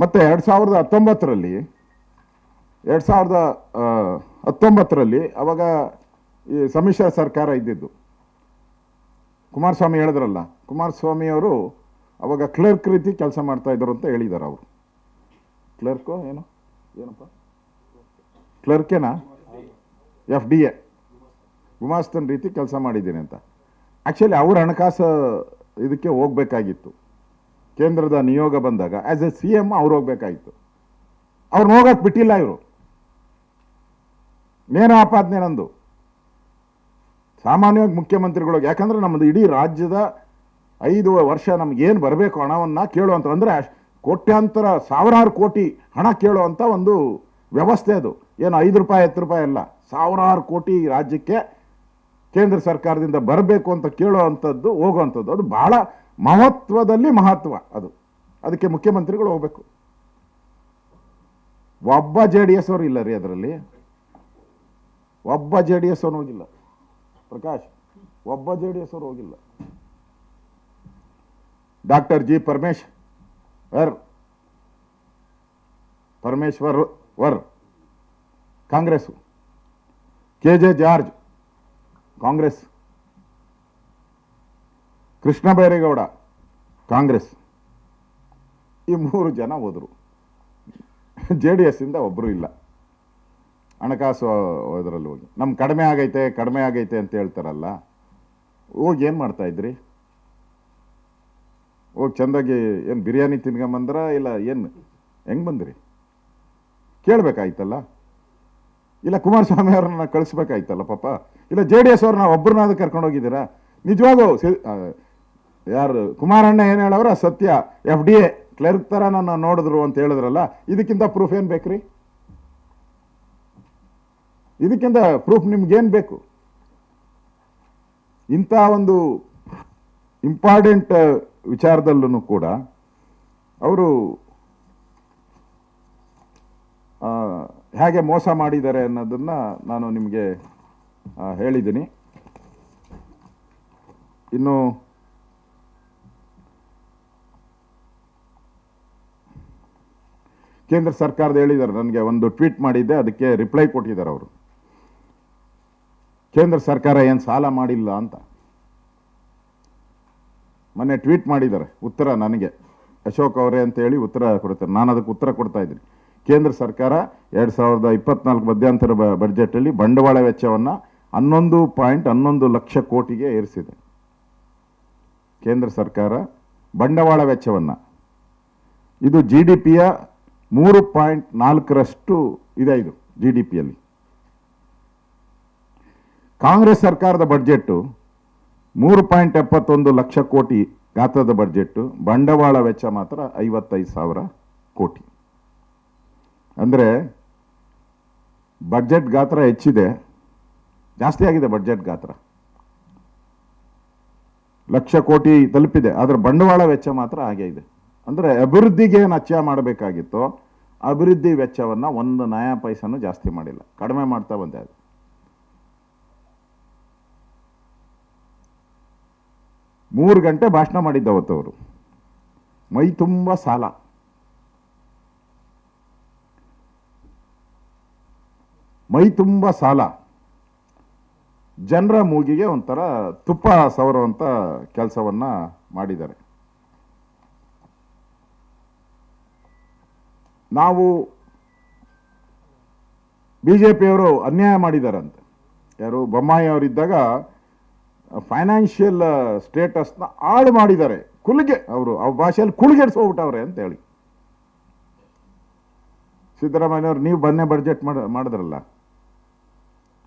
ಮತ್ತು 2019ರಲ್ಲಿ 2019ರಲ್ಲಿ ಅವಾಗ ಈ ಸಮ್ಮಿಶ್ರ ಸರ್ಕಾರ ಇದ್ದಿದ್ದು. ಕುಮಾರಸ್ವಾಮಿ ಹೇಳಿದ್ರಲ್ಲ, ಕುಮಾರಸ್ವಾಮಿಯವರು ಅವಾಗ ಕ್ಲರ್ಕ್ ರೀತಿ ಕೆಲಸ ಮಾಡ್ತಾಯಿದ್ರು ಅಂತ ಹೇಳಿದ್ದಾರೆ ಅವರು. ಕ್ಲರ್ಕು ಏನಪ್ಪ ಕ್ಲರ್ಕೇನಾ FDA ಗುಮಾಸ್ತನ ರೀತಿ ಕೆಲಸ ಮಾಡಿದ್ದೀನಿ ಅಂತ. ಆ್ಯಕ್ಚುಲಿ ಅವ್ರ ಹಣಕಾಸು ಇದಕ್ಕೆ ಹೋಗ್ಬೇಕಾಗಿತ್ತು. ಕೇಂದ್ರದ ನಿಯೋಗ ಬಂದಾಗ ಆ್ಯಸ್ ಎ CM ಅವ್ರು ಹೋಗ್ಬೇಕಾಗಿತ್ತು. ಅವ್ರನ್ನ ಹೋಗಕ್ಕೆ ಬಿಟ್ಟಿಲ್ಲ ಇವರು. ನೇರ ಆಪಾದನೆ ನಂದು. ಸಾಮಾನ್ಯವಾಗಿ ಮುಖ್ಯಮಂತ್ರಿಗಳಿಗೆ, ಯಾಕಂದರೆ ನಮ್ಮದು ಇಡೀ ರಾಜ್ಯದ 5 ವರ್ಷ ನಮಗೇನು ಬರಬೇಕು ಹಣವನ್ನು ಕೇಳುವಂಥ, ಅಂದರೆ ಕೋಟ್ಯಾಂತರ ಸಾವಿರಾರು ಕೋಟಿ ಹಣ ಕೇಳುವಂಥ ಒಂದು ವ್ಯವಸ್ಥೆ ಅದು. ಏನು 5 ರೂಪಾಯಿ 10 ರೂಪಾಯಿ ಅಲ್ಲ, ಸಾವಿರಾರು ಕೋಟಿ ರಾಜ್ಯಕ್ಕೆ ಕೇಂದ್ರ ಸರ್ಕಾರದಿಂದ ಬರಬೇಕು ಅಂತ ಕೇಳುವಂಥದ್ದು, ಹೋಗುವಂಥದ್ದು. ಅದು ಭಾಳ ಮಹತ್ವದಲ್ಲಿ ಮಹತ್ವ ಅದು. ಅದಕ್ಕೆ ಮುಖ್ಯಮಂತ್ರಿಗಳು ಹೋಗಬೇಕು. ಒಬ್ಬ JDS ಅವರು ಇಲ್ಲ ರೀ ಅದರಲ್ಲಿ, ಒಬ್ಬ JDS ಅವರು ಹೋಗಿಲ್ಲ. ಪ್ರಕಾಶ್, ಒಬ್ಬ JDS ಅವರು ಹೋಗಿಲ್ಲ. Doctor G. Parameshwar Congress, KJ George Congress, Krishna Byregowda Congress, ಈ 3 ಜನ ಹೋದರು. JDS ಇಂದ ಒಬ್ಬರು ಇಲ್ಲ. ಹಣಕಾಸು ಇದರಲ್ಲಿ ಹೋಗಿ ನಮ್ಮ ಕಡಿಮೆ ಆಗೈತೆ ಅಂತ ಹೇಳ್ತಾರಲ್ಲ, ಹೋಗಿ ಏನು ಮಾಡ್ತಾಯಿದ್ರಿ? ಹೋಗಿ ಚೆಂದಾಗಿ ಏನು ಬಿರಿಯಾನಿ ತಿನ್ಕೊಂಬಂದ್ರ ಇಲ್ಲ ಏನು ಹೆಂಗೆ ಬಂದ್ರಿ ಕೇಳಬೇಕಾಯ್ತಲ್ಲ. ಇಲ್ಲ ಕುಮಾರಸ್ವಾಮಿ ಅವ್ರನ್ನ ಕಳಿಸ್ಬೇಕಾಯ್ತಲ್ಲ ಪಾಪ. ಇಲ್ಲ JDS ಅವ್ರನ್ನ ಒಬ್ಬರನ್ನಾದ್ರೂ ಕರ್ಕೊಂಡೋಗಿದ್ದೀರಾ? ನಿಜವಾಗೂ ಯಾರು ಕುಮಾರಣ್ಣ ಏನು ಹೇಳವ್ರ ಸತ್ಯ. FDA ಕ್ಲರ್ಕ್ ಥರ ನನ್ನ ನೋಡಿದ್ರು ಅಂತ ಹೇಳಿದ್ರಲ್ಲ, ಇದಕ್ಕಿಂತ ಪ್ರೂಫ್ ಏನು ಬೇಕ್ರಿ? ಇದಕ್ಕಿಂತ ಪ್ರೂಫ್ ನಿಮ್ಗೇನು ಬೇಕು? ಇಂಥ ಒಂದು ಇಂಪಾರ್ಟೆಂಟ್ ವಿಚಾರದಲ್ಲೂ ಕೂಡ ಅವರು ಹೇಗೆ ಮೋಸ ಮಾಡಿದ್ದಾರೆ ಅನ್ನೋದನ್ನು ನಾನು ನಿಮಗೆ ಹೇಳಿದ್ದೀನಿ. ಇನ್ನು ಕೇಂದ್ರ ಸರ್ಕಾರದ ಹೇಳಿದ್ದಾರೆ, ನನಗೆ ಒಂದು ಟ್ವೀಟ್ ಮಾಡಿದ್ದೆ, ಅದಕ್ಕೆ ರಿಪ್ಲೈ ಕೊಟ್ಟಿದ್ದಾರೆ ಅವರು. ಕೇಂದ್ರ ಸರ್ಕಾರ ಏನು ಸಾಲ ಮಾಡಿಲ್ಲ ಅಂತ ಮೊನ್ನೆ ಟ್ವೀಟ್ ಮಾಡಿದ್ದಾರೆ. ಉತ್ತರ ನನಗೆ ಅಶೋಕ್ ಅವರೇ ಅಂತೇಳಿ ಉತ್ತರ ಕೊಡ್ತಾರೆ. ನಾನು ಅದಕ್ಕೆ ಉತ್ತರ ಕೊಡ್ತಾ ಇದ್ದೀನಿ. ಕೇಂದ್ರ ಸರ್ಕಾರ 2024 ಮಧ್ಯಂತರ ಬಜೆಟಲ್ಲಿ ಬಂಡವಾಳ ವೆಚ್ಚವನ್ನು 11.11 ಲಕ್ಷ ಕೋಟಿಗೆ ಏರಿಸಿದೆ. ಕೇಂದ್ರ ಸರ್ಕಾರ ಬಂಡವಾಳ ವೆಚ್ಚವನ್ನು, ಇದು GDPಯ 3.4ರಷ್ಟು ಇದೆ. ಇದು GDPಯಲ್ಲಿ. ಕಾಂಗ್ರೆಸ್ ಸರ್ಕಾರದ ಬಡ್ಜೆಟ್ಟು 3.71 ಲಕ್ಷ ಕೋಟಿ ಗಾತ್ರದ ಬಡ್ಜೆಟ್ಟು, ಬಂಡವಾಳ ವೆಚ್ಚ ಮಾತ್ರ 55,000 ಕೋಟಿ. ಅಂದರೆ ಬಡ್ಜೆಟ್ ಗಾತ್ರ ಹೆಚ್ಚಿದೆ, ಜಾಸ್ತಿ ಆಗಿದೆ ಬಡ್ಜೆಟ್ ಗಾತ್ರ, ಲಕ್ಷ ಕೋಟಿ ತಲುಪಿದೆ. ಆದರೆ ಬಂಡವಾಳ ವೆಚ್ಚ ಮಾತ್ರ ಹಾಗೆ ಇದೆ. ಅಂದರೆ ಅಭಿವೃದ್ಧಿಗೆ ಏನು ವೆಚ್ಚ ಮಾಡಬೇಕಾಗಿತ್ತೋ ಅಭಿವೃದ್ಧಿ ವೆಚ್ಚವನ್ನು 1 ನಯಾ ಪೈಸನೂ ಜಾಸ್ತಿ ಮಾಡಿಲ್ಲ, ಕಡಿಮೆ ಮಾಡ್ತಾ ಬಂದೆ. ಅದು 3 ಗಂಟೆ ಭಾಷಣ ಮಾಡಿದ್ದವತ್ತು ಅವರು. ಮೈ ತುಂಬ ಸಾಲ, ಜನರ ಮೂಗಿಗೆ ಒಂಥರ ತುಪ್ಪ ಸವರುವಂಥ ಕೆಲಸವನ್ನು ಮಾಡಿದ್ದಾರೆ. ನಾವು BJPಯವರು ಅನ್ಯಾಯ ಮಾಡಿದಾರಂತೆ. ಯಾರು? ಬೊಮ್ಮಾಯಿ ಅವರಿದ್ದಾಗ ಫೈನಾನ್ಷಿಯಲ್ ಸ್ಟೇಟಸ್ನ ಹಾಳು ಮಾಡಿದ್ದಾರೆ. ಅವರು ಆ ಭಾಷೆಯಲ್ಲಿ ಕುಳಿಗೆಡ್ಸೋಗ್ಬಿಟ್ಟವ್ರೆ ಅಂತ ಹೇಳಿ. ಸಿದ್ದರಾಮಯ್ಯವ್ರು ನೀವು ಬನ್ನೇ ಬಡ್ಜೆಟ್ ಮಾಡಿದ್ರಲ್ಲ,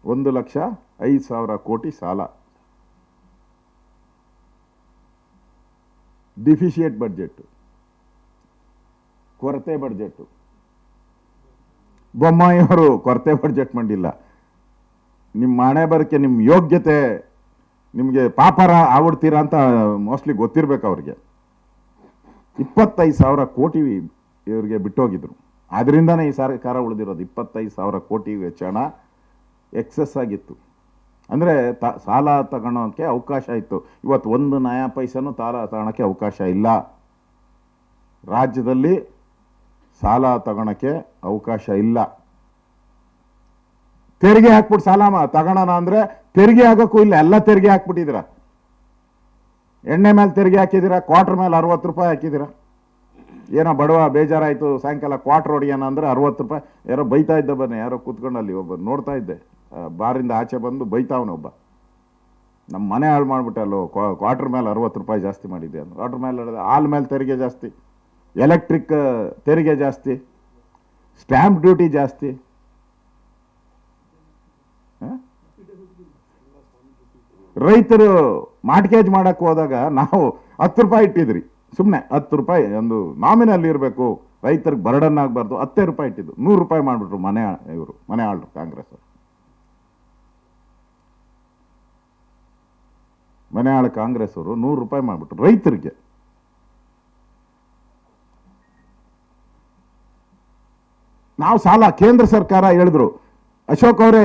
1,05,000 ಕೋಟಿ ಸಾಲ, ಡಿಫಿಷಿಯೇಟ್ ಬಡ್ಜೆಟ್ಟು, ಕೊರತೆ ಬಡ್ಜೆಟ್ಟು. ಬೊಮ್ಮಾಯಿಯವರು ಕೊರತೆ ಬಡ್ಜೆಟ್ ಮಾಡಿಲ್ಲ. ನಿಮ್ಮ ಹಣೆ ಬರಕ್ಕೆ ನಿಮ್ಮ ಯೋಗ್ಯತೆ, ನಿಮಗೆ ಪಾಪರ ಆಗ್ಬಿಡ್ತೀರಾ ಅಂತ ಮೋಸ್ಟ್ಲಿ ಗೊತ್ತಿರಬೇಕು ಅವ್ರಿಗೆ. 25,000 ಕೋಟಿ ಇವರಿಗೆ ಬಿಟ್ಟೋಗಿದ್ರು. ಅದರಿಂದನೇ ಈ ಸರ್ಕಾರ ಉಳಿದಿರೋದು. 25,000 ಕೋಟಿ ವೆಚ್ಚ ಎಕ್ಸೆಸ್ ಆಗಿತ್ತು. ಅಂದರೆ ಸಾಲ ತಗೊಳೋಕ್ಕೆ ಅವಕಾಶ ಇತ್ತು. ಇವತ್ತು 1 ನಯಾ ಪೈಸನೂ ಸಾಲ ತಗೊಳಕ್ಕೆ ಅವಕಾಶ ಇಲ್ಲ. ರಾಜ್ಯದಲ್ಲಿ ಸಾಲ ತಗೊಳಕ್ಕೆ ಅವಕಾಶ ಇಲ್ಲ. ತೆರಿಗೆ ಹಾಕ್ಬಿಟ್ಟು ಸಾಲ ತಗೋಣ ಅಂದ್ರೆ ತೆರಿಗೆ ಹಾಕಕ್ಕೂ ಇಲ್ಲ, ಎಲ್ಲ ತೆರಿಗೆ ಹಾಕ್ಬಿಟ್ಟಿದ್ದೀರ. ಎಣ್ಣೆ ಮೇಲೆ ತೆರಿಗೆ ಹಾಕಿದ್ದೀರಾ, ಕ್ವಾರ್ಟರ್ ಮೇಲೆ 60 ರೂಪಾಯಿ ಹಾಕಿದ್ದೀರಾ. ಏನೋ ಬಡವ ಬೇಜಾರಾಯಿತು ಸಾಯಂಕಾಲ ಕ್ವಾರ್ಟರ್ ಹೊಡಿಯೋಣ ಅಂದರೆ 60 ರೂಪಾಯಿ. ಯಾರೋ ಬೈತಾ ಇದ್ದ, ಬನ್ನಿ ಯಾರೋ ಕೂತ್ಕೊಂಡು ಅಲ್ಲಿ ಒಬ್ಬ ನೋಡ್ತಾ ಇದ್ದೆ, ಬಾರಿಂದ ಆಚೆ ಬಂದು ಬೈತಾವನೊಬ್ಬ, ನಮ್ಮ ಮನೆ ಹಾಳು ಮಾಡಿಬಿಟ್ಟಲ್ಲೋ, ಕ್ವಾರ್ಟರ್ ಮೇಲೆ 60 ರೂಪಾಯಿ ಜಾಸ್ತಿ ಮಾಡಿದ್ದೆ ಅಂತ. ಕ್ವಾರ್ಟರ್ ಮೇಲೆ ಹಾಲ್ ಮೇಲೆ ತೆರಿಗೆ ಜಾಸ್ತಿ, ಎಲೆಕ್ಟ್ರಿಕ್ ತೆರಿಗೆ ಜಾಸ್ತಿ, ಸ್ಟ್ಯಾಂಪ್ ಡ್ಯೂಟಿ ಜಾಸ್ತಿ. ರೈತರು ಮಾರ್ಟ್ಗೇಜ್ ಮಾಡಕ್ಕೆ ಹೋದಾಗ ನಾವು 10 ರೂಪಾಯಿ ಇಟ್ಟಿದ್ರಿ, ಸುಮ್ಮನೆ 10 ರೂಪಾಯಿ ಒಂದು ನಾಮಿನಲ್ಲಿ ಇರಬೇಕು, ರೈತರಿಗೆ ಬರ್ಡನ್ ಆಗಬಾರ್ದು, 10 ರೂಪಾಯಿ ಇಟ್ಟಿದ್ದು 100 ರೂಪಾಯಿ ಮಾಡಿಬಿಟ್ರು ಇವರು ಮನೆ ಆಳ್ರು ಕಾಂಗ್ರೆಸ್ ಮನೆ ಆಳ ಕಾಂಗ್ರೆಸ್ ಅವರು 100 ರೂಪಾಯಿ ಮಾಡಿಬಿಟ್ರು ರೈತರಿಗೆ. ನಾವು ಸಾಲ, ಕೇಂದ್ರ ಸರ್ಕಾರ ಹೇಳಿದ್ರು, ಅಶೋಕ್ ಅವರೇ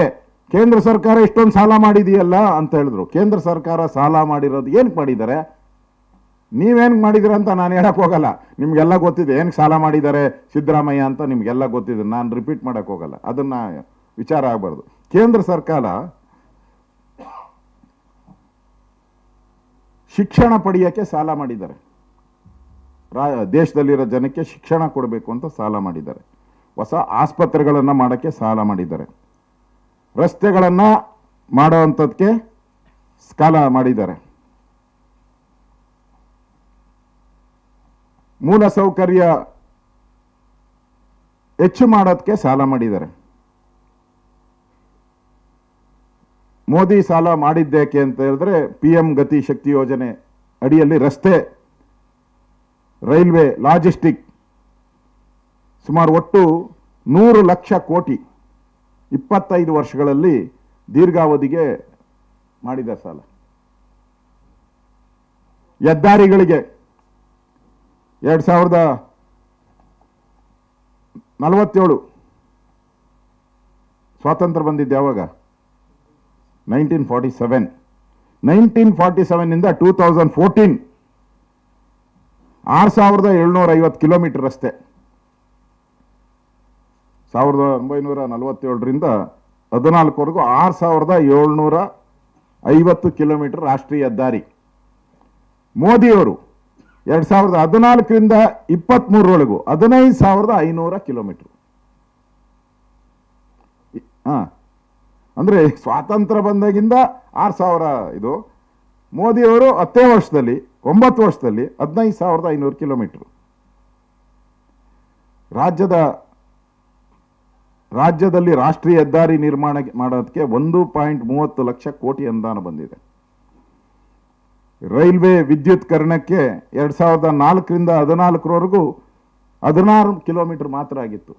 ಕೇಂದ್ರ ಸರ್ಕಾರ ಇಷ್ಟೊಂದು ಸಾಲ ಮಾಡಿದೆಯಲ್ಲ ಅಂತ ಹೇಳಿದ್ರು. ಕೇಂದ್ರ ಸರ್ಕಾರ ಸಾಲ ಮಾಡಿರೋದು ಏನಕ್ಕೆ ಮಾಡಿದ್ದಾರೆ, ನೀವೇನಕ್ಕೆ ಮಾಡಿದಿರ ಅಂತ ನಾನು ಹೇಳಕ್ ಹೋಗಲ್ಲ, ನಿಮ್ಗೆಲ್ಲ ಗೊತ್ತಿದೆ ಏನಕ್ಕೆ ಸಾಲ ಮಾಡಿದ್ದಾರೆ ಸಿದ್ದರಾಮಯ್ಯ ಅಂತ, ನಿಮ್ಗೆಲ್ಲ ಗೊತ್ತಿದೆ, ನಾನು ರಿಪೀಟ್ ಮಾಡಕ್ ಹೋಗಲ್ಲ, ಅದನ್ನ ವಿಚಾರ ಆಗಬಾರ್ದು. ಕೇಂದ್ರ ಸರ್ಕಾರ ಶಿಕ್ಷಣ ಪಡೆಯೋಕ್ಕೆ ಸಾಲ ಮಾಡಿದ್ದಾರೆ, ದೇಶದಲ್ಲಿರೋ ಜನಕ್ಕೆ ಶಿಕ್ಷಣ ಕೊಡಬೇಕು ಅಂತ ಸಾಲ ಮಾಡಿದ್ದಾರೆ. ಹೊಸ ಆಸ್ಪತ್ರೆಗಳನ್ನು ಮಾಡೋಕ್ಕೆ ಸಾಲ ಮಾಡಿದ್ದಾರೆ, ರಸ್ತೆಗಳನ್ನು ಮಾಡೋವಂಥದ್ದಕ್ಕೆ ಸಾಲ ಮಾಡಿದ್ದಾರೆ, ಮೂಲ ಸೌಕರ್ಯ ಹೆಚ್ಚು ಮಾಡೋದಕ್ಕೆ ಸಾಲ ಮಾಡಿದ್ದಾರೆ. ಮೋದಿ ಸಾಲ ಮಾಡಿದ್ದೇಕೆ ಅಂತ ಹೇಳಿದ್ರೆ PM ಗತಿ ಶಕ್ತಿ ಯೋಜನೆ ಅಡಿಯಲ್ಲಿ ರಸ್ತೆ, ರೈಲ್ವೆ, ಲಾಜಿಸ್ಟಿಕ್ ಸುಮಾರು ಒಟ್ಟು 100 ಲಕ್ಷ ಕೋಟಿ 25 ವರ್ಷಗಳಲ್ಲಿ ದೀರ್ಘಾವಧಿಗೆ ಮಾಡಿದ ಸಾಲ. ಹೆದ್ದಾರಿಗಳಿಗೆ 2047 ಸ್ವಾತಂತ್ರ್ಯ ಬಂದಿದ್ದು ಯಾವಾಗ, 1947. 1947 ಇಂದ 2014 6750 ಕಿಲೋಮೀಟರ್ ರಸ್ತೆ. 1947ರಿಂದ 14ವರೆಗೂ 6750 ಕಿಲೋಮೀಟರ್ ರಾಷ್ಟ್ರೀಯ ಹೆದ್ದಾರಿ. ಮೋದಿಯವರು 2014ರಿಂದ 23ರವರೆಗೂ 15500 ಕಿಲೋಮೀಟರ್. ಅಂದ್ರೆ ಸ್ವಾತಂತ್ರ್ಯ ಬಂದಾಗಿಂದ 6000 ಇದು. ಮೋದಿಯವರು 9 ವರ್ಷದಲ್ಲಿ 15500 ಕಿಲೋಮೀಟರ್. ರಾಜ್ಯದಲ್ಲಿ ರಾಷ್ಟ್ರೀಯ ಹೆದ್ದಾರಿ ನಿರ್ಮಾಣ ಮಾಡೋದಕ್ಕೆ 1.30 ಲಕ್ಷ ಕೋಟಿ ಅನುದಾನ ಬಂದಿದೆ. ರೈಲ್ವೆ ವಿದ್ಯುತ್ಕರಣಕ್ಕೆ 2004ರಿಂದ 2014ರವರೆಗೂ 16 ಕಿಲೋಮೀಟರ್ ಮಾತ್ರ ಆಗಿತ್ತು.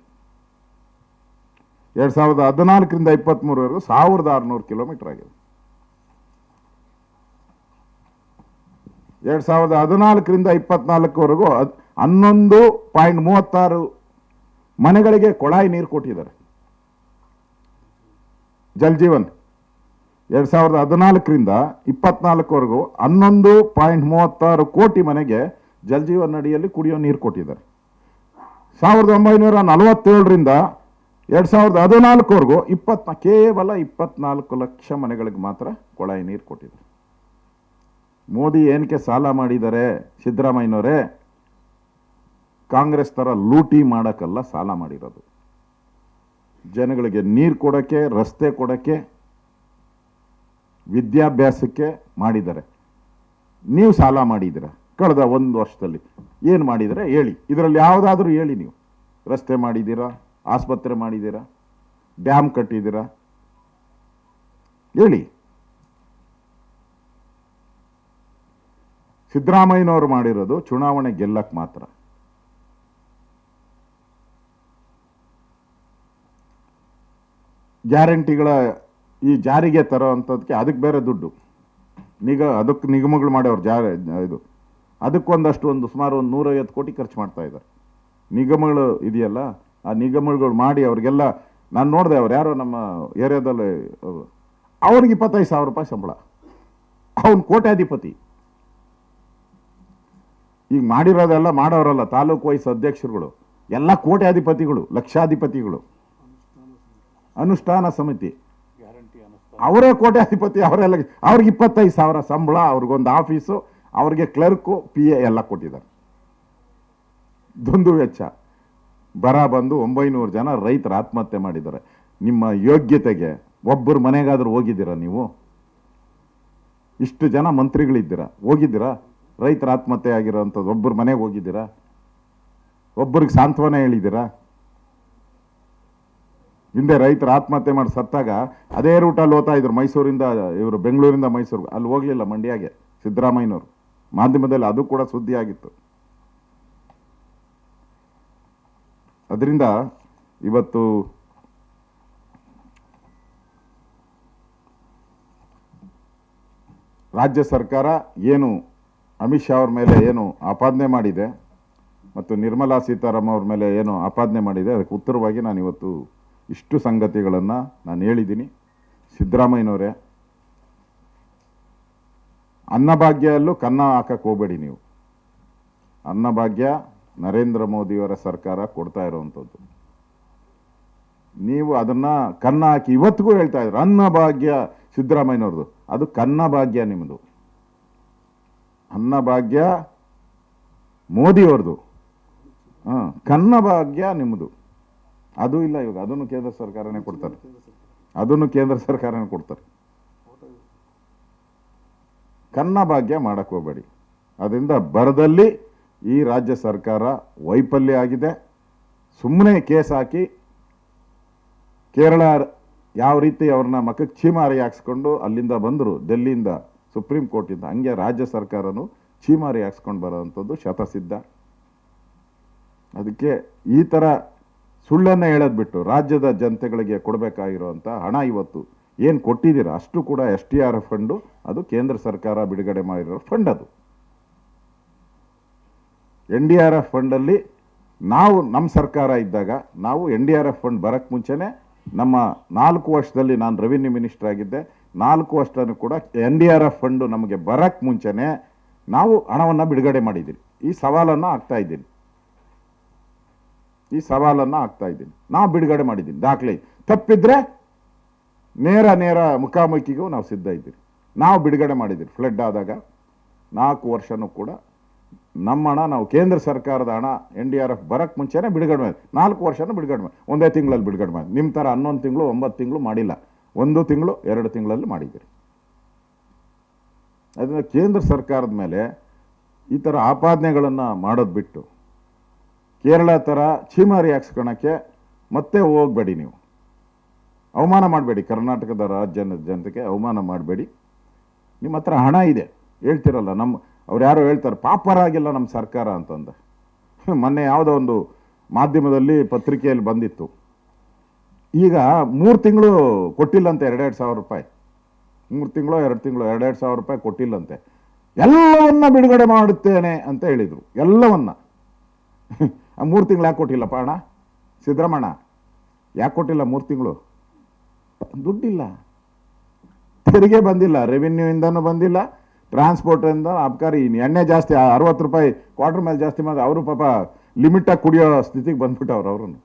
2014ರಿಂದ 23ರವರೆಗೂ 1600 ಕಿಲೋಮೀಟರ್ ಆಗಿದೆ. 2014ರಿಂದ 24ವರೆಗೂ 11.36 ಮನೆಗಳಿಗೆ ಕೊಳಾಯಿ ನೀರು ಕೊಟ್ಟಿದ್ದಾರೆ. ಜಲ್ ಜೀವನ್ 2014ರಿಂದ 24ವರೆಗೂ 11.36 ಕೋಟಿ ಮನೆಗೆ ಜಲ್ ಜೀವನ್ ಅಡಿಯಲ್ಲಿ ಕುಡಿಯೋ ನೀರು ಕೊಟ್ಟಿದ್ದಾರೆ. 1947ರಿಂದ 2014ವರೆಗೂ ಕೇವಲ 24 ಲಕ್ಷ ಮನೆಗಳಿಗೆ ಮಾತ್ರ ಕೊಳಾಯಿ ನೀರು ಕೊಟ್ಟಿದ್ದಾರೆ. ಮೋದಿ ಏನಕ್ಕೆ ಸಾಲ ಮಾಡಿದ್ದಾರೆ ಸಿದ್ದರಾಮಯ್ಯನವರೇ, ಕಾಂಗ್ರೆಸ್ ತರ ಲೂಟಿ ಮಾಡಕ್ಕಲ್ಲ ಸಾಲ ಮಾಡಿರೋದು, ಜನಗಳಿಗೆ ನೀರು ಕೊಡಕ್ಕೆ, ರಸ್ತೆ ಕೊಡಕ್ಕೆ, ವಿದ್ಯಾಭ್ಯಾಸಕ್ಕೆ ಮಾಡಿದ್ದಾರೆ. ನೀವು ಸಾಲ ಮಾಡಿದ್ದೀರ ಕಳೆದ 1 ವರ್ಷದಲ್ಲಿ, ಏನು ಮಾಡಿದರೆ ಹೇಳಿ, ಇದರಲ್ಲಿ ಯಾವುದಾದ್ರೂ ಹೇಳಿ. ನೀವು ರಸ್ತೆ ಮಾಡಿದ್ದೀರಾ, ಆಸ್ಪತ್ರೆ ಮಾಡಿದ್ದೀರಾ, ಡ್ಯಾಮ್ ಕಟ್ಟಿದ್ದೀರಾ, ಹೇಳಿ. ಸಿದ್ದರಾಮಯ್ಯನವರು ಮಾಡಿರೋದು ಚುನಾವಣೆ ಗೆಲ್ಲಕ್ಕೆ ಮಾತ್ರ. ಗ್ಯಾರಂಟಿಗಳ ಈ ಜಾರಿಗೆ ತರೋ ಅಂಥದ್ದಕ್ಕೆ ಅದಕ್ಕೆ ಬೇರೆ ದುಡ್ಡು, ಅದಕ್ಕೆ ನಿಗಮಗಳು ಮಾಡ್ಯವ್ರು ಇದು ಅದಕ್ಕೊಂದಷ್ಟು ಸುಮಾರು 150 ಕೋಟಿ ಖರ್ಚು ಮಾಡ್ತಾ ಇದ್ದಾರೆ. ನಿಗಮಗಳು ಇದೆಯಲ್ಲ, ಆ ನಿಗಮಗಳು ಮಾಡಿ ಅವ್ರಿಗೆಲ್ಲ, ನಾನು ನೋಡಿದೆ, ಅವ್ರು ಯಾರೋ ನಮ್ಮ ಏರಿಯಾದಲ್ಲಿ ಅವ್ರಿಗೆ 25,000 ರೂಪಾಯಿ ಸಂಬಳ, ಅವನು ಕೋಟ್ಯಾಧಿಪತಿ. ಈಗ ಮಾಡಿರೋದೆಲ್ಲ ಮಾಡೋರಲ್ಲ, ತಾಲೂಕು ವೈಸ್ ಅಧ್ಯಕ್ಷರುಗಳು, ಎಲ್ಲ ಕೋಟ್ಯಾಧಿಪತಿಗಳು, ಲಕ್ಷಾಧಿಪತಿಗಳು. ಅನುಷ್ಠಾನ ಸಮಿತಿ ಅವರೇ ಕೋಟ್ಯಾಧಿಪತಿ, ಅವರೆಲ್ಲ ಅವ್ರಿಗೆ 25,000 ಸಂಬಳ, ಅವ್ರಿಗೊಂದು ಆಫೀಸು, ಅವ್ರಿಗೆ ಕ್ಲರ್ಕು, PA ಎಲ್ಲ ಕೊಟ್ಟಿದ್ದಾರೆ. ದುಂದು ವೆಚ್ಚ. ಬರ ಬಂದು 900 ಜನ ರೈತರು ಆತ್ಮಹತ್ಯೆ ಮಾಡಿದ್ದಾರೆ. ನಿಮ್ಮ ಯೋಗ್ಯತೆಗೆ ಒಬ್ಬರು ಮನೆಗಾದ್ರೂ ಹೋಗಿದ್ದೀರಾ ನೀವು? ಇಷ್ಟು ಜನ ಮಂತ್ರಿಗಳಿದ್ದೀರಾ, ಹೋಗಿದ್ದೀರಾ? ರೈತರ ಆತ್ಮಹತ್ಯೆ ಆಗಿರೋಂಥದ್ದು ಒಬ್ಬರು ಮನೆಗೆ ಹೋಗಿದ್ದೀರಾ? ಒಬ್ಬರಿಗೆ ಸಾಂತ್ವನ ಹೇಳಿದ್ದೀರಾ? ಹಿಂದೆ ರೈತರು ಆತ್ಮಹತ್ಯೆ ಮಾಡಿ ಸತ್ತಾಗ ಅದೇ ರೂಟಲ್ಲಿ ಹೋಗ್ತಾ ಇದ್ರು, ಮೈಸೂರಿಂದ ಇವರು ಬೆಂಗಳೂರಿಂದ ಮೈಸೂರು, ಅಲ್ಲಿ ಹೋಗ್ಲಿಲ್ಲ ಮಂಡ್ಯಗೆ ಸಿದ್ದರಾಮಯ್ಯನವರು. ಮಾಧ್ಯಮದಲ್ಲಿ ಅದು ಕೂಡ ಸುದ್ದಿ ಆಗಿತ್ತು. ಅದರಿಂದ ಇವತ್ತು ರಾಜ್ಯ ಸರ್ಕಾರ ಏನು ಅಮಿತ್ ಶಾ ಅವ್ರ ಮೇಲೆ ಏನು ಆಪಾದನೆ ಮಾಡಿದೆ ಮತ್ತು ನಿರ್ಮಲಾ ಸೀತಾರಾಮನ್ ಅವ್ರ ಮೇಲೆ ಏನು ಆಪಾದನೆ ಮಾಡಿದೆ, ಅದಕ್ಕೆ ಉತ್ತರವಾಗಿ ನಾನು ಇವತ್ತು ಇಷ್ಟು ಸಂಗತಿಗಳನ್ನು ನಾನು ಹೇಳಿದ್ದೀನಿ. ಸಿದ್ದರಾಮಯ್ಯನವರೇ, ಅನ್ನಭಾಗ್ಯಲ್ಲೂ ಕನ್ನ ಹಾಕಕ್ಕೆ ಹೋಗಬೇಡಿ ನೀವು. ಅನ್ನಭಾಗ್ಯ ನರೇಂದ್ರ ಮೋದಿಯವರ ಸರ್ಕಾರ ಕೊಡ್ತಾ ಇರುವಂಥದ್ದು. ನೀವು ಅದನ್ನ ಕನ್ನ ಹಾಕಿ ಇವತ್ತಿಗೂ ಹೇಳ್ತಾ ಇದ್ರು, ಅನ್ನಭಾಗ್ಯ ಸಿದ್ದರಾಮಯ್ಯನವ್ರದ್ದು, ಅದು ಕನ್ನ ಭಾಗ್ಯ ನಿಮ್ಮದು. ಅನ್ನಭಾಗ್ಯ ಮೋದಿಯವ್ರದ್ದು, ಕನ್ನ ಭಾಗ್ಯ ನಿಮ್ಮದು. ಅದು ಇಲ್ಲ ಇವಾಗ, ಅದನ್ನು ಕೇಂದ್ರ ಸರ್ಕಾರನೇ ಕೊಡ್ತಾರೆ, ಅದನ್ನು ಕೇಂದ್ರ ಸರ್ಕಾರನೇ ಕೊಡ್ತಾರೆ. ಕನ್ನ ಭಾಗ್ಯ ಮಾಡಕ್ಕೆ ಹೋಗಬೇಡಿ. ಅದರಿಂದ ಬರದಲ್ಲಿ ಈ ರಾಜ್ಯ ಸರ್ಕಾರ ವೈಫಲ್ಯ ಆಗಿದೆ. ಸುಮ್ಮನೆ ಕೇಸ್ ಹಾಕಿ ಕೇರಳ ಯಾವ ರೀತಿ ಅವ್ರನ್ನ ಮಕ್ಕಕ್ಕೆ ಚೀಮಾರಿ ಹಾಕ್ಸ್ಕೊಂಡು ಅಲ್ಲಿಂದ ಬಂದರು, ಡೆಲ್ಲಿಯಿಂದ ಸುಪ್ರೀಂ ಕೋರ್ಟಿಂದ, ಹಂಗೆ ರಾಜ್ಯ ಸರ್ಕಾರನು ಚೀಮಾರಿ ಹಾಕ್ಸ್ಕೊಂಡು ಬರೋವಂಥದ್ದು ಶತಸಿದ್ಧ. ಅದಕ್ಕೆ ಈ ಥರ ಸುಳ್ಳನ್ನು ಹೇಳೋದು ಬಿಟ್ಟು ರಾಜ್ಯದ ಜನತೆಗಳಿಗೆ ಕೊಡಬೇಕಾಗಿರುವಂಥ ಹಣ ಇವತ್ತು ಏನು ಕೊಟ್ಟಿದ್ದೀರ ಅಷ್ಟು ಕೂಡ SDRF ಫಂಡು, ಅದು ಕೇಂದ್ರ ಸರ್ಕಾರ ಬಿಡುಗಡೆ ಮಾಡಿರೋ ಫಂಡ್. ಅದು NDRF ಫಂಡಲ್ಲಿ ನಾವು ನಮ್ಮ ಸರ್ಕಾರ ಇದ್ದಾಗ ನಾವು NDRF ಫಂಡ್ ಬರೋಕ್ಕೆ ಮುಂಚೆನೇ ನಮ್ಮ 4 ವರ್ಷದಲ್ಲಿ, ನಾನು ರೆವಿನ್ಯೂ ಮಿನಿಸ್ಟರ್ ಆಗಿದ್ದೆ, 4 ವರ್ಷನೂ ಕೂಡ NDRF ಫಂಡು ನಮಗೆ ಬರೋಕ್ಕೆ ಮುಂಚೆನೇ ನಾವು ಹಣವನ್ನು ಬಿಡುಗಡೆ ಮಾಡಿದ್ದೀವಿ. ಈ ಸವಾಲನ್ನು ಆಗ್ತಾ ಇದ್ದೀನಿ, ನಾವು ಬಿಡುಗಡೆ ಮಾಡಿದ್ದೀನಿ. ದಾಖಲೆ ತಪ್ಪಿದ್ರೆ ನೇರ ಮುಖಾಮುಖಿಗೂ ನಾವು ಸಿದ್ಧ ಇದ್ದೀವಿ. ನಾವು ಬಿಡುಗಡೆ ಮಾಡಿದ್ದೀವಿ. ಫ್ಲಡ್ ಆದಾಗ 4 ವರ್ಷನೂ ಕೂಡ ನಮ್ಮ ಹಣ, ನಾವು ಕೇಂದ್ರ ಸರ್ಕಾರದ ಹಣ NDRF ಬರೋಕ್ಕೆ ಮುಂಚೆನೇ ಬಿಡುಗಡೆ ಮಾಡಿ 4 ವರ್ಷನೂ ಬಿಡುಗಡೆ ಮಾಡಿ, ಒಂದೇ ತಿಂಗಳಲ್ಲಿ ಬಿಡುಗಡೆ ಮಾಡಿ. ನಿಮ್ಮ ಥರ 11 ತಿಂಗಳು 9 ತಿಂಗಳು ಮಾಡಿಲ್ಲ, 1 ತಿಂಗಳು 2 ತಿಂಗಳಲ್ಲಿ ಮಾಡಿದ್ದೀರಿ. ಅದರಿಂದ ಕೇಂದ್ರ ಸರ್ಕಾರದ ಮೇಲೆ ಈ ಥರ ಆಪಾದನೆಗಳನ್ನು ಮಾಡೋದು ಬಿಟ್ಟು ಕೇರಳ ಥರ ಚೀಮಾರಿ ಹಾಕ್ಸ್ಕೊಳಕ್ಕೆ ಮತ್ತೆ ಹೋಗಬೇಡಿ. ನೀವು ಅವಮಾನ ಮಾಡಬೇಡಿ, ಕರ್ನಾಟಕದ ಜನತೆಗೆ ಅವಮಾನ ಮಾಡಬೇಡಿ. ನಿಮ್ಮ ಹತ್ರ ಹಣ ಇದೆ ಹೇಳ್ತಿರಲ್ಲ, ಅವ್ರು ಯಾರೋ ಹೇಳ್ತಾರೆ ಪಾಪರಾಗಿಲ್ಲ ನಮ್ಮ ಸರ್ಕಾರ ಅಂತಂದ. ಮೊನ್ನೆ ಯಾವುದೋ ಒಂದು ಮಾಧ್ಯಮದಲ್ಲಿ ಪತ್ರಿಕೆಯಲ್ಲಿ ಬಂದಿತ್ತು, ಈಗ 3 ತಿಂಗಳು ಕೊಟ್ಟಿಲ್ಲಂತೆ 2,000 ರೂಪಾಯಿ, 3 ತಿಂಗಳು 2 ತಿಂಗಳು 2,000 ರೂಪಾಯಿ ಕೊಟ್ಟಿಲ್ಲಂತೆ. ಎಲ್ಲವನ್ನ ಬಿಡುಗಡೆ ಮಾಡುತ್ತೇನೆ ಅಂತ ಹೇಳಿದರು, ಎಲ್ಲವನ್ನ. 3 ತಿಂಗಳು ಯಾಕೆ ಕೊಟ್ಟಿಲ್ಲಪ್ಪ ಹಣ? ಸಿದ್ದರಾಮಣ್ಣ ಯಾಕೆ ಕೊಟ್ಟಿಲ್ಲ 3 ತಿಂಗಳು? ದುಡ್ಡಿಲ್ಲ, ತೆರಿಗೆ ಬಂದಿಲ್ಲ, ರೆವಿನ್ಯೂ ಇಂದನೂ ಬಂದಿಲ್ಲ, ಟ್ರಾನ್ಸ್ಪೋರ್ಟ್ ಇಂದ ಅಬ್ಕಾರಿ. ಎಣ್ಣೆ ಜಾಸ್ತಿ 60 ರೂಪಾಯಿ ಕ್ವಾರ್ಟರ್ ಮೇಲೆ ಜಾಸ್ತಿ ಮಾಡಿ ಅವರು ಪಾಪ ಲಿಮಿಟಾಗಿ ಕುಡಿಯೋ ಸ್ಥಿತಿಗೆ ಬಂದ್ಬಿಟ್ಟವ್ರು ಅವ್ರನ್ನು.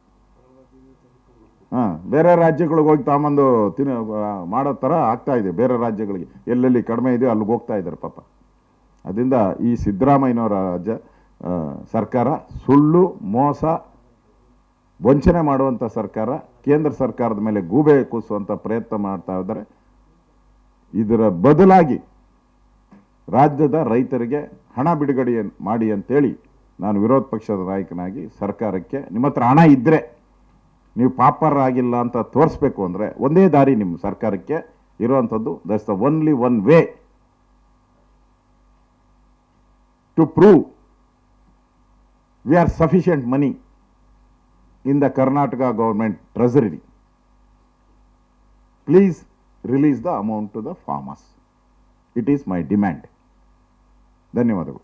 ಬೇರೆ ರಾಜ್ಯಗಳಿಗೆ ಹೋಗಿ ತಾಂಬಂದು ಮಾಡೋ ಥರ ಆಗ್ತಾ ಇದೆ. ಬೇರೆ ರಾಜ್ಯಗಳಿಗೆ ಎಲ್ಲೆಲ್ಲಿ ಕಡಿಮೆ ಇದೆಯೋ ಅಲ್ಲಿಗೆ ಹೋಗ್ತಾ ಇದ್ದಾರೆ ಪಾಪ. ಅದರಿಂದ ಈ ಸಿದ್ದರಾಮಯ್ಯನವರ ಸರ್ಕಾರ ಸುಳ್ಳು, ಮೋಸ, ವಂಚನೆ ಮಾಡುವಂಥ ಸರ್ಕಾರ. ಕೇಂದ್ರ ಸರ್ಕಾರದ ಮೇಲೆ ಗೂಬೆ ಕೂರಿಸುವಂಥ ಪ್ರಯತ್ನ ಮಾಡ್ತಾ ಇದ್ದಾರೆ. ಇದರ ಬದಲಾಗಿ ರಾಜ್ಯದ ರೈತರಿಗೆ ಹಣ ಬಿಡುಗಡೆ ಮಾಡಿ ಅಂತೇಳಿ ನಾನು ವಿರೋಧ ಪಕ್ಷದ ನಾಯಕನಾಗಿ ಸರ್ಕಾರಕ್ಕೆ, ನಿಮ್ಮ ಹತ್ರ ಹಣ ಇದ್ದರೆ ನೀವು ಪಾಪರಾಗಿಲ್ಲ ಅಂತ ತೋರಿಸ್ಬೇಕು ಅಂದರೆ ಒಂದೇ ದಾರಿ ನಿಮ್ಮ ಸರ್ಕಾರಕ್ಕೆ ಇರುವಂಥದ್ದು. That's the only one way to prove we are sufficient money in the Karnataka government treasury. Please release the amount to the farmers. It is my demand. ಧನ್ಯವಾದಗಳು.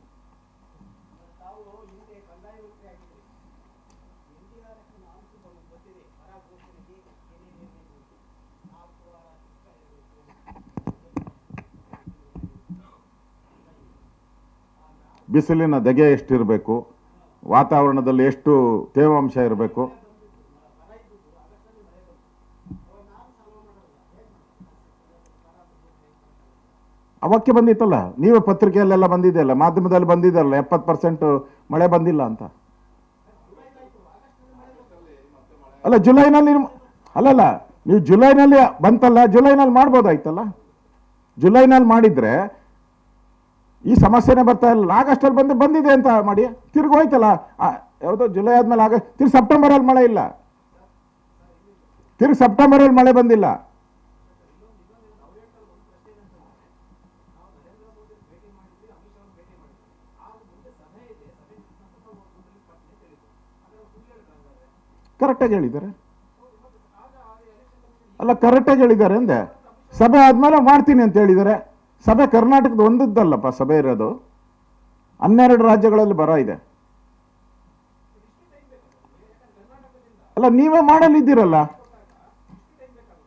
ಬಿಸಿಲಿನ ಧಗೆ ಎಷ್ಟಿರಬೇಕು, ವಾತಾವರಣದಲ್ಲಿ ಎಷ್ಟು ತೇವಾಂಶ ಇರಬೇಕು. ಅವಕ್ಕೆ ಬಂದಿತ್ತಲ್ಲ, ನೀವೇ ಪತ್ರಿಕೆಯಲ್ಲೆಲ್ಲ ಬಂದಿದೆಯಲ್ಲ, ಮಾಧ್ಯಮದಲ್ಲಿ ಬಂದಿದೆಯಲ್ಲ, 70% ಮಳೆ ಬಂದಿಲ್ಲ ಅಂತ. ಅಲ್ಲ ಜುಲೈನಲ್ಲಿ, ಅಲ್ಲಲ್ಲ ನೀವು ಜುಲೈನಲ್ಲಿ ಬಂತಲ್ಲ, ಜುಲೈನಲ್ಲಿ ಮಾಡ್ಬೋದಾಯ್ತಲ್ಲ. ಜುಲೈನಲ್ಲಿ ಮಾಡಿದ್ರೆ ಈ ಸಮಸ್ಯೆನೇ ಬರ್ತಾ ಇಲ್ಲ. ಆಗಸ್ಟಲ್ಲಿ ಬಂದಿದೆ ಅಂತ ಮಾಡಿ ತಿರ್ಗೋಯ್ತಲ್ಲ. ಯಾವುದೋ ಜುಲೈ ಆದ್ಮೇಲೆ ತಿರ್ಗಿ ಸೆಪ್ಟೆಂಬರಲ್ಲಿ ಮಳೆ ಇಲ್ಲ, ತಿರ್ಗಿ ಸೆಪ್ಟೆಂಬರಲ್ಲಿ ಮಳೆ ಬಂದಿಲ್ಲ. ಕರೆಕ್ಟಾಗಿ ಹೇಳಿದ್ದಾರೆ, ಅಲ್ಲ ಕರೆಕ್ಟಾಗಿ ಹೇಳಿದ್ದಾರೆ ಅಂದೆ. ಸಭೆ ಆದ್ಮೇಲೆ ಮಾಡ್ತೀನಿ ಅಂತ ಹೇಳಿದ್ದಾರೆ. ಸಭೆ ಕರ್ನಾಟಕದ ಒಂದದ್ದಲ್ಲಪ್ಪ ಸಭೆ ಇರೋದು, 12 ರಾಜ್ಯಗಳಲ್ಲಿ ಬರ ಇದೆ. ಅಲ್ಲ ನೀವೇ ಮಾಡಲಿದ್ದೀರಲ್ಲ,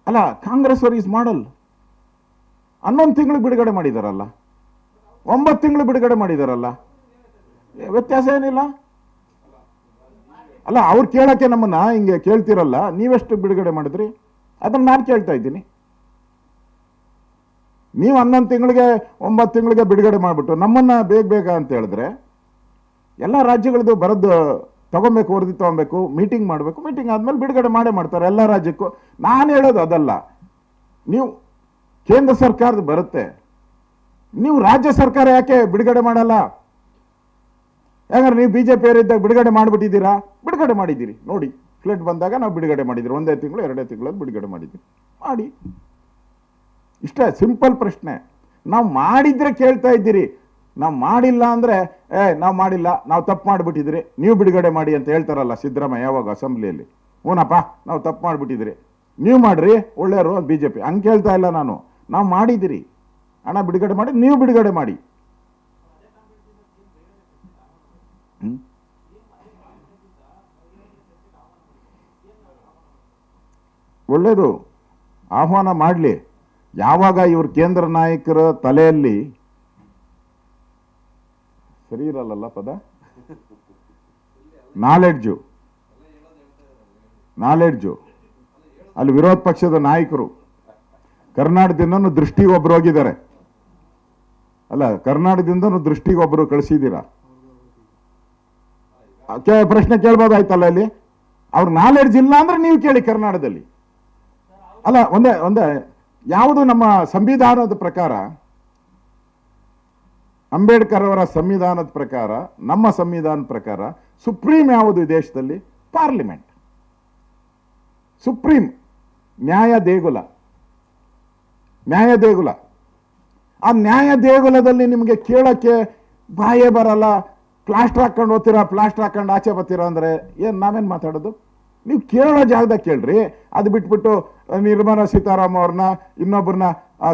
ಅಲ್ಲ ಕಾಂಗ್ರೆಸ್ ಅವರು ಈಸ್ ಮಾಡಲ್. 11 ತಿಂಗಳು ಬಿಡುಗಡೆ ಮಾಡಿದಾರಲ್ಲ, 9 ತಿಂಗಳು ಬಿಡುಗಡೆ ಮಾಡಿದಾರಲ್ಲ, ವ್ಯತ್ಯಾಸ ಏನಿಲ್ಲ. ಅಲ್ಲ ಅವ್ರು ಕೇಳಕ್ಕೆ ನಮ್ಮನ್ನ ಹಿಂಗೆ ಕೇಳ್ತಿರಲ್ಲ, ನೀವೆಷ್ಟು ಬಿಡುಗಡೆ ಮಾಡಿದ್ರಿ ಅದನ್ನ ನಾನು ಕೇಳ್ತಾ ಇದ್ದೀನಿ. ನೀವು 11 ತಿಂಗಳಿಗೆ 9 ತಿಂಗಳಿಗೆ ಬಿಡುಗಡೆ ಮಾಡಿಬಿಟ್ಟು ನಮ್ಮನ್ನ ಬೇಗ ಬೇಗ ಅಂತ ಹೇಳಿದ್ರೆ, ಎಲ್ಲ ರಾಜ್ಯಗಳದ್ದು ಬರದ್ದು ತಗೊಬೇಕು, ವರದಿ ತಗೊಬೇಕು, ಮೀಟಿಂಗ್ ಮಾಡಬೇಕು, ಮೀಟಿಂಗ್ ಆದ್ಮೇಲೆ ಬಿಡುಗಡೆ ಮಾಡೇ ಮಾಡ್ತಾರೆ ಎಲ್ಲ ರಾಜ್ಯಕ್ಕೂ. ನಾನು ಹೇಳೋದು ಅದಲ್ಲ, ನೀವು ಕೇಂದ್ರ ಸರ್ಕಾರದ ಬರುತ್ತೆ, ನೀವು ರಾಜ್ಯ ಸರ್ಕಾರ ಯಾಕೆ ಬಿಡುಗಡೆ ಮಾಡಲ್ಲ? ಯಾಕಂದ್ರೆ ನೀವು ಬಿಜೆಪಿ ಅವರಿದ್ದಾಗ ಬಿಡುಗಡೆ ಮಾಡಿಬಿಟ್ಟಿದ್ದೀರಾ, ಬಿಡುಗಡೆ ಮಾಡಿದ್ದೀರಿ ನೋಡಿ. ಫ್ಲಡ್ ಬಂದಾಗ ನಾವು ಬಿಡುಗಡೆ ಮಾಡಿದ್ದೀರಿ, 1 ತಿಂಗಳು 2 ತಿಂಗಳಲ್ಲಿ ಬಿಡುಗಡೆ ಮಾಡಿದ್ದೀರಿ, ಮಾಡಿ. ಇಷ್ಟೇ ಸಿಂಪಲ್ ಪ್ರಶ್ನೆ. ನಾವು ಮಾಡಿದ್ರೆ ಕೇಳ್ತಾ ಇದ್ದೀರಿ, ನಾವು ಮಾಡಿಲ್ಲ ಅಂದ್ರೆ ನಾವು ಮಾಡಿಲ್ಲ, ನಾವು ತಪ್ಪು ಮಾಡಿಬಿಟ್ಟಿದ್ರಿ, ನೀವು ಬಿಡುಗಡೆ ಮಾಡಿ ಅಂತ ಹೇಳ್ತಾರಲ್ಲ ಸಿದ್ದರಾಮಯ್ಯ ಯಾವಾಗ ಅಸೆಂಬ್ಲಿಯಲ್ಲಿ. ಹೂನಪ್ಪ ನಾವು ತಪ್ಪು ಮಾಡಿಬಿಟ್ಟಿದ್ರಿ, ನೀವು ಮಾಡ್ರಿ ಒಳ್ಳೆಯವರು ಬಿಜೆಪಿ. ಹಂಗೆ ಕೇಳ್ತಾ ಇಲ್ಲ ನಾನು. ನಾವು ಮಾಡಿದಿರಿ, ಹಣ ಬಿಡುಗಡೆ ಮಾಡಿ, ನೀವು ಬಿಡುಗಡೆ ಮಾಡಿ. ಒಳ್ಳೇದು, ಆಹ್ವಾನ ಮಾಡಲಿ. ಯಾವಾಗ ಇವ್ರ ಕೇಂದ್ರ ನಾಯಕರ ತಲೆಯಲ್ಲಿ ಸರಿ ಇರಲ್ಲ ಪದ, ನಾಲೆಡ್ಜು, ಅಲ್ಲಿ ವಿರೋಧ ಪಕ್ಷದ ನಾಯಕರು ಕರ್ನಾಟಕದಿಂದನೂ ದೃಷ್ಟಿಗೆ ಒಬ್ರು ಹೋಗಿದ್ದಾರೆ. ಅಲ್ಲ ಕರ್ನಾಟಕದಿಂದನೂ ದೃಷ್ಟಿಗೆ ಒಬ್ರು ಕಳಿಸಿದ್ದೀರಾ, ಪ್ರಶ್ನೆ ಕೇಳ್ಬೋದಾಯ್ತಲ್ಲ. ಇಲ್ಲಿ ಅವ್ರ ನಾಲೆಡ್ಜ್ ಇಲ್ಲ ಅಂದ್ರೆ ನೀವು ಕೇಳಿ ಕರ್ನಾಟಕದಲ್ಲಿ. ಅಲ್ಲ ಒಂದೇ ಯಾವುದು ನಮ್ಮ ಸಂವಿಧಾನದ ಪ್ರಕಾರ, ಅಂಬೇಡ್ಕರ್ ಅವರ ಸಂವಿಧಾನದ ಪ್ರಕಾರ, ನಮ್ಮ ಸಂವಿಧಾನದ ಪ್ರಕಾರ ಸುಪ್ರೀಂ ಯಾವುದು ಈ ದೇಶದಲ್ಲಿ? ಪಾರ್ಲಿಮೆಂಟ್. ಸುಪ್ರೀಂ ನ್ಯಾಯ ದೇಗುಲ. ಆ ನ್ಯಾಯ ದೇಗುಲದಲ್ಲಿ ನಿಮಗೆ ಕೇಳಕ್ಕೆ ಬಾಯೇ ಬರಲ್ಲ. ಪ್ಲಾಸ್ಟರ್ ಹಾಕೊಂಡು ಹೋಗ್ತೀರಾ, ಪ್ಲಾಸ್ಟರ್ ಹಾಕೊಂಡು ಆಚೆ ಬರ್ತೀರಾ ಅಂದ್ರೆ ನಾವೇನು ಮಾತಾಡೋದು? ನೀವು ಕೇಳೋ ಜಾಗದಾಗ ಕೇಳ್ರಿ. ಅದು ಬಿಟ್ಬಿಟ್ಟು ನಿರ್ಮಲಾ ಸೀತಾರಾಮ್ ಅವ್ರನ್ನ ಇನ್ನೊಬ್ಬರನ್ನ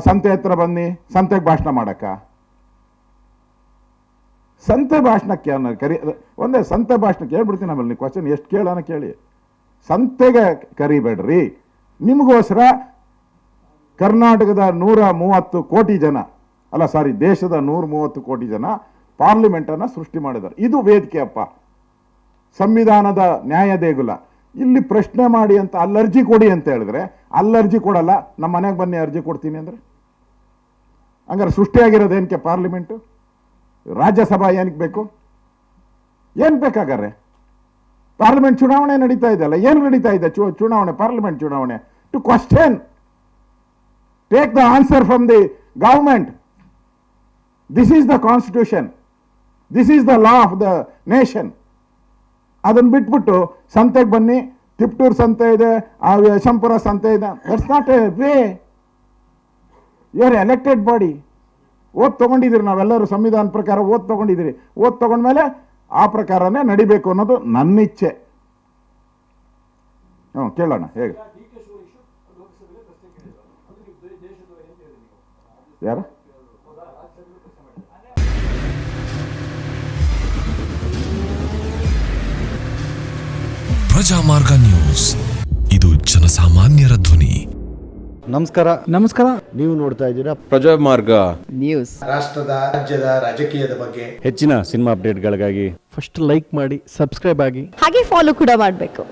ಸಂತೆ ಹತ್ರ ಬನ್ನಿ ಸಂತೆಗೆ ಭಾಷಣ ಮಾಡಕ್ಕ. ಸಂತೆ ಭಾಷಣಕ್ಕೆ ಒಂದೇ ಸಂತೆ ಭಾಷಣಕ್ಕೆ ಹೇಳ್ಬಿಡ್ತೀನಿ. ಆಮೇಲೆ ನೀವು ಕ್ವಶನ್ ಎಷ್ಟು ಕೇಳೋಣ ಕೇಳಿ. ಸಂತೆಗೆ ಕರಿಬೇಡ್ರಿ. ನಿಮಗೋಸ್ಕರ ಕರ್ನಾಟಕದ 130 ಕೋಟಿ ಜನ, ಅಲ್ಲ ಸಾರಿ ದೇಶದ 130 ಕೋಟಿ ಜನ ಪಾರ್ಲಿಮೆಂಟ್ ಅನ್ನ ಸೃಷ್ಟಿ ಮಾಡಿದ್ದಾರೆ. ಇದು ವೇದಿಕೆ ಅಪ್ಪ, ಸಂವಿಧಾನದ ನ್ಯಾಯ ದೇಗುಲ. ಇಲ್ಲಿ ಪ್ರಶ್ನೆ ಮಾಡಿ ಅಂತ ಅಲ್ಲಿ ಅರ್ಜಿ ಕೊಡಿ ಅಂತ ಹೇಳಿದ್ರೆ ಅಲ್ಲಿ ಅರ್ಜಿ ಕೊಡಲ್ಲ. ನಮ್ಮ ಮನೆಗೆ ಬನ್ನಿ ಅರ್ಜಿ ಕೊಡ್ತೀನಿ ಅಂದ್ರೆ ಹಂಗಾರೆ ಸೃಷ್ಟಿಯಾಗಿರೋದು ಏನಕ್ಕೆ ಪಾರ್ಲಿಮೆಂಟು? ರಾಜ್ಯಸಭಾ ಏನಕ್ಕೆ ಬೇಕು? ಏನ್ ಬೇಕಾಗಾರೆ? ಪಾರ್ಲಿಮೆಂಟ್ ಚುನಾವಣೆ ನಡೀತಾ ಇದೆ ಅಲ್ಲ, ಏನು ನಡೀತಾ ಇದೆ ಚುನಾವಣೆ, ಪಾರ್ಲಿಮೆಂಟ್ ಚುನಾವಣೆ. To question, take the answer from the government. This is the constitution, this is the law of the nation. ಅದನ್ನು ಬಿಟ್ಬಿಟ್ಟು ಸಂತೆಗೆ ಬನ್ನಿ, ತಿಪ್ಟೂರು ಸಂತೆ ಇದೆ, ಯಶಂಪುರ ಸಂತೆ ಇದೆ. That's not a way. You are elected body. Oath ತಗೊಂಡಿದ್ದೀರಿ, ನಾವೆಲ್ಲರೂ ಸಂವಿಧಾನ ಪ್ರಕಾರ ಓದ್ ತಗೊಂಡಿದ್ದೀರಿ. ಓದ್ ತಗೊಂಡ್ಮೇಲೆ ಆ ಪ್ರಕಾರನೇ ನಡಿಬೇಕು ಅನ್ನೋದು ನನ್ನ ಇಚ್ಛೆ. ಕೇಳೋಣ ಹೇಗೆ. ಯಾರು? ಪ್ರಜಾಮಾರ್ಗ ನ್ಯೂಸ್, ಇದು ಜನಸಾಮಾನ್ಯರ ಧ್ವನಿ. ನಮಸ್ಕಾರ. ನೀವು ನೋಡ್ತಾ ಇದ್ದೀರಾ ಪ್ರಜಾಮಾರ್ಗ ನ್ಯೂಸ್. ರಾಷ್ಟ್ರದ ರಾಜ್ಯದ ರಾಜಕೀಯದ ಬಗ್ಗೆ ಹೆಚ್ಚಿನ ಸಿನಿಮಾ ಅಪ್ಡೇಟ್ಗಳಿಗಾಗಿ ಫಸ್ಟ್ ಲೈಕ್ ಮಾಡಿ, ಸಬ್ಸ್ಕ್ರೈಬ್ ಆಗಿ, ಹಾಗೆ ಫಾಲೋ ಕೂಡ ಮಾಡಬೇಕು.